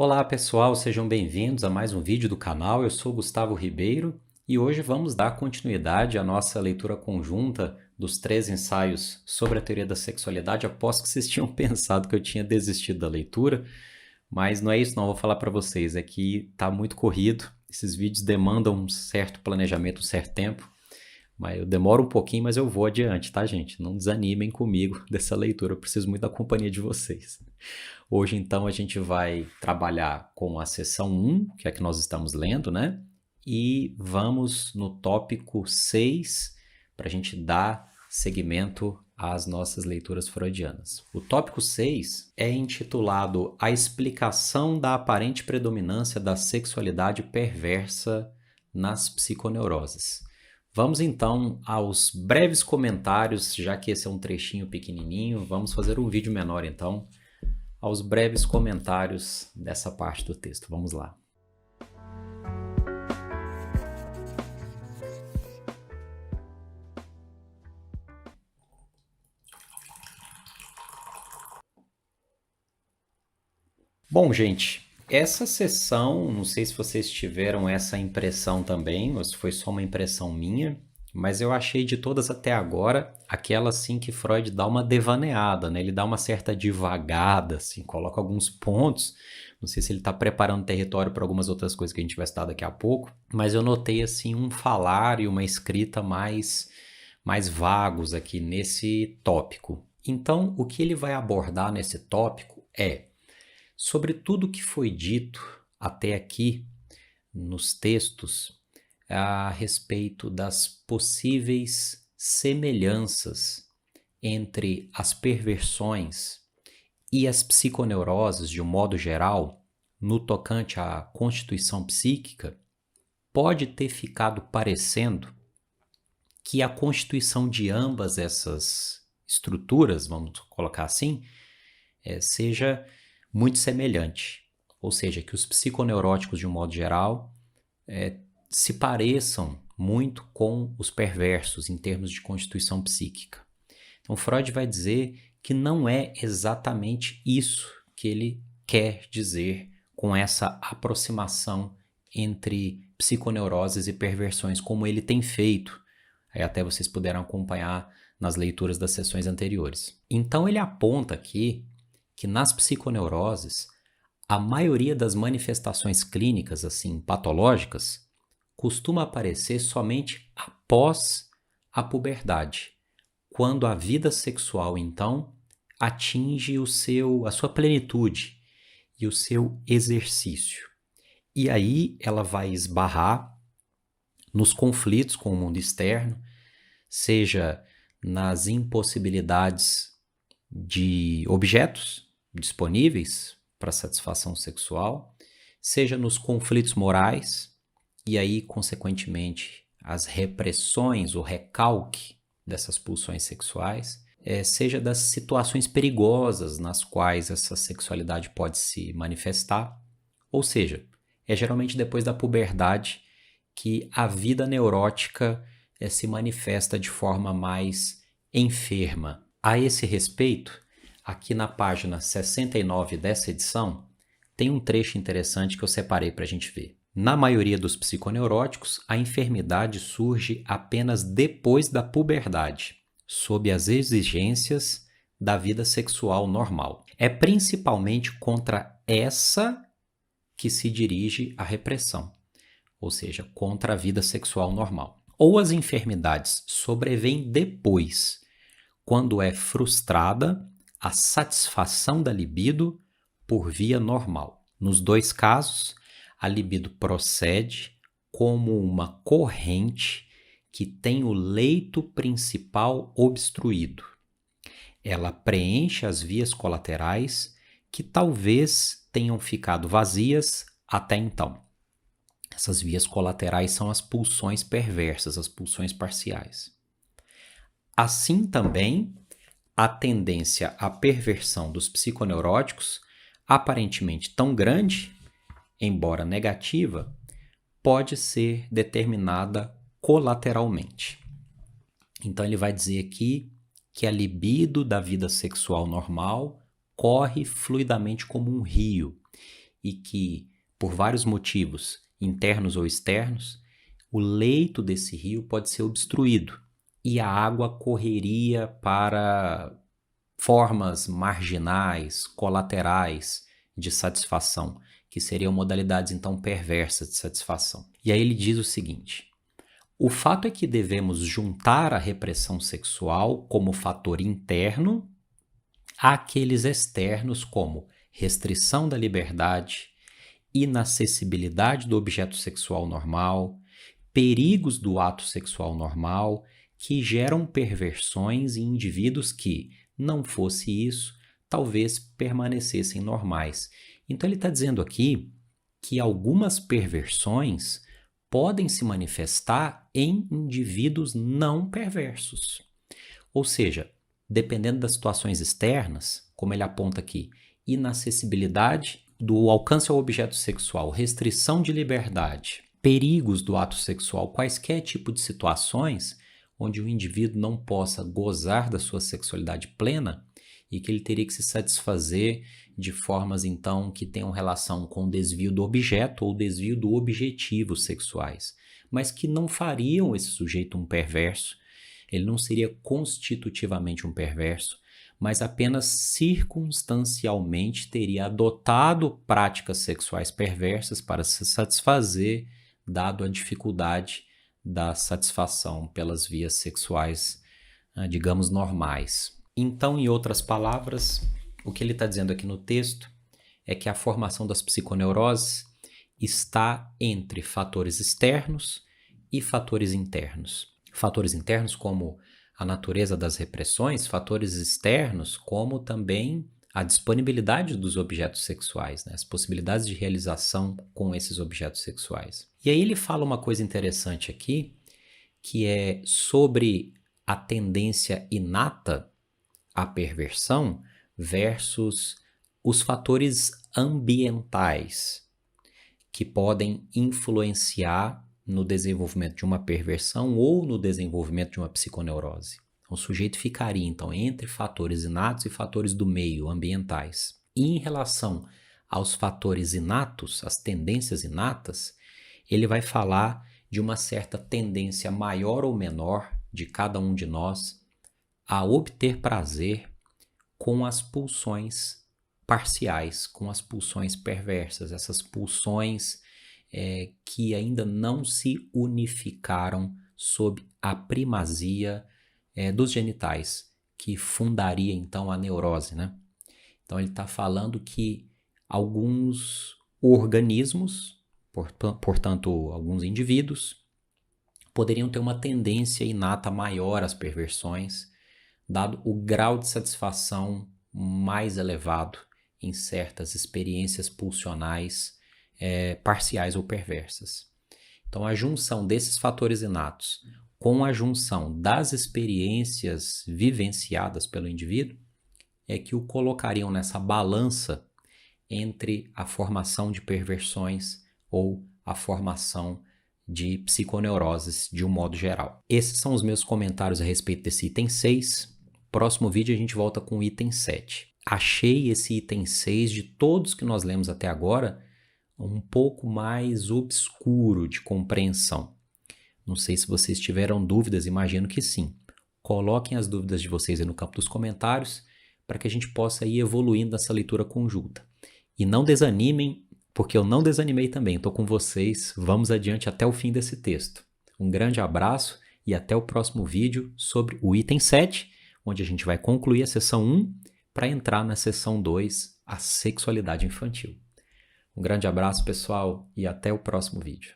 Olá pessoal, sejam bem-vindos a mais um vídeo do canal. Eu sou Gustavo Ribeiro e hoje vamos dar continuidade à nossa leitura conjunta dos 3 ensaios sobre a teoria da sexualidade. Aposto que vocês tinham pensado que eu tinha desistido da leitura, mas não é isso não, vou falar para vocês, é que está muito corrido, esses vídeos demandam um certo planejamento, um certo tempo, mas eu demoro um pouquinho, mas eu vou adiante, tá, gente? Não desanimem comigo dessa leitura, eu preciso muito da companhia de vocês. Hoje, então, a gente vai trabalhar com a seção 1, que é a que nós estamos lendo, né? E vamos no tópico 6, para a gente dar seguimento às nossas leituras freudianas. O tópico 6 é intitulado A Explicação da Aparente Predominância da Sexualidade Perversa nas Psiconeuroses. Vamos então aos breves comentários, já que esse é um trechinho pequenininho, vamos fazer um vídeo menor então, aos breves comentários dessa parte do texto. Vamos lá. Bom, gente, essa sessão, não sei se vocês tiveram essa impressão também, ou se foi só uma impressão minha, mas eu achei de todas até agora aquela assim que Freud dá uma devaneada, né? Ele dá uma certa divagada, assim, coloca alguns pontos. Não sei se ele está preparando território para algumas outras coisas que a gente vai estudar daqui a pouco, mas eu notei assim um falar e uma escrita mais vagos aqui nesse tópico. Então, o que ele vai abordar nesse tópico é sobre tudo que foi dito até aqui nos textos a respeito das possíveis semelhanças entre as perversões e as psiconeuroses de um modo geral, no tocante à constituição psíquica, pode ter ficado parecendo que a constituição de ambas essas estruturas, vamos colocar assim, seja muito semelhante. Ou seja, que os psiconeuróticos, de um modo geral, se pareçam muito com os perversos em termos de constituição psíquica. Então, Freud vai dizer que não é exatamente isso que ele quer dizer com essa aproximação entre psiconeuroses e perversões, como ele tem feito. Aí até vocês puderam acompanhar nas leituras das sessões anteriores. Então, ele aponta aqui que nas psiconeuroses, a maioria das manifestações clínicas, assim, patológicas, costuma aparecer somente após a puberdade, quando a vida sexual, então, atinge a sua plenitude e o seu exercício. E aí ela vai esbarrar nos conflitos com o mundo externo, seja nas impossibilidades de objetos disponíveis para satisfação sexual, seja nos conflitos morais, e aí, consequentemente, as repressões, o recalque dessas pulsões sexuais, seja das situações perigosas nas quais essa sexualidade pode se manifestar, ou seja, é geralmente depois da puberdade que a vida neurótica se manifesta de forma mais enferma. A esse respeito, aqui na página 69 dessa edição, tem um trecho interessante que eu separei para a gente ver. Na maioria dos psiconeuróticos, a enfermidade surge apenas depois da puberdade, sob as exigências da vida sexual normal. É principalmente contra essa que se dirige a repressão, ou seja, contra a vida sexual normal. Ou as enfermidades sobrevêm depois, quando é frustrada a satisfação da libido por via normal. Nos dois casos, a libido procede como uma corrente que tem o leito principal obstruído. Ela preenche as vias colaterais que talvez tenham ficado vazias até então. Essas vias colaterais são as pulsões perversas, as pulsões parciais. Assim também, a tendência à perversão dos psiconeuróticos, aparentemente tão grande, embora negativa, pode ser determinada colateralmente. Então ele vai dizer aqui que a libido da vida sexual normal corre fluidamente como um rio e que, por vários motivos, internos ou externos, o leito desse rio pode ser obstruído e a água correria para formas marginais, colaterais de satisfação, que seriam modalidades então perversas de satisfação. E aí ele diz o seguinte: o fato é que devemos juntar a repressão sexual como fator interno àqueles externos como restrição da liberdade, inacessibilidade do objeto sexual normal, perigos do ato sexual normal, que geram perversões em indivíduos que, não fosse isso, talvez permanecessem normais. Então ele está dizendo aqui que algumas perversões podem se manifestar em indivíduos não perversos. Ou seja, dependendo das situações externas, como ele aponta aqui, inacessibilidade do alcance ao objeto sexual, restrição de liberdade, perigos do ato sexual, quaisquer tipo de situações onde o indivíduo não possa gozar da sua sexualidade plena e que ele teria que se satisfazer de formas, então, que tenham relação com o desvio do objeto ou desvio do objetivo sexuais, mas que não fariam esse sujeito um perverso. Ele não seria constitutivamente um perverso, mas apenas circunstancialmente teria adotado práticas sexuais perversas para se satisfazer, dado a dificuldade da satisfação pelas vias sexuais, digamos, normais. Então, em outras palavras, o que ele está dizendo aqui no texto é que a formação das psiconeuroses está entre fatores externos e fatores internos. Fatores internos como a natureza das repressões, fatores externos como também a disponibilidade dos objetos sexuais, né? As possibilidades de realização com esses objetos sexuais. E aí ele fala uma coisa interessante aqui, que é sobre a tendência inata à perversão versus os fatores ambientais que podem influenciar no desenvolvimento de uma perversão ou no desenvolvimento de uma psiconeurose. O sujeito ficaria, então, entre fatores inatos e fatores do meio, ambientais. E em relação aos fatores inatos, as tendências inatas, ele vai falar de uma certa tendência maior ou menor de cada um de nós a obter prazer com as pulsões parciais, com as pulsões perversas, essas pulsões que ainda não se unificaram sob a primazia dos genitais, que fundaria então a neurose, né? Então ele está falando que alguns organismos, portanto alguns indivíduos, poderiam ter uma tendência inata maior às perversões, dado o grau de satisfação mais elevado em certas experiências pulsionais parciais ou perversas. Então a junção desses fatores inatos com a junção das experiências vivenciadas pelo indivíduo é que o colocariam nessa balança entre a formação de perversões ou a formação de psiconeuroses de um modo geral. Esses são os meus comentários a respeito desse item 6. Próximo vídeo a gente volta com o item 7. Achei esse item 6 de todos que nós lemos até agora um pouco mais obscuro de compreensão. Não sei se vocês tiveram dúvidas, imagino que sim. Coloquem as dúvidas de vocês aí no campo dos comentários para que a gente possa ir evoluindo nessa leitura conjunta. E não desanimem, porque eu não desanimei também. Estou com vocês, vamos adiante até o fim desse texto. Um grande abraço e até o próximo vídeo sobre o item 7, onde a gente vai concluir a seção 1 para entrar na seção 2, a sexualidade infantil. Um grande abraço, pessoal, e até o próximo vídeo.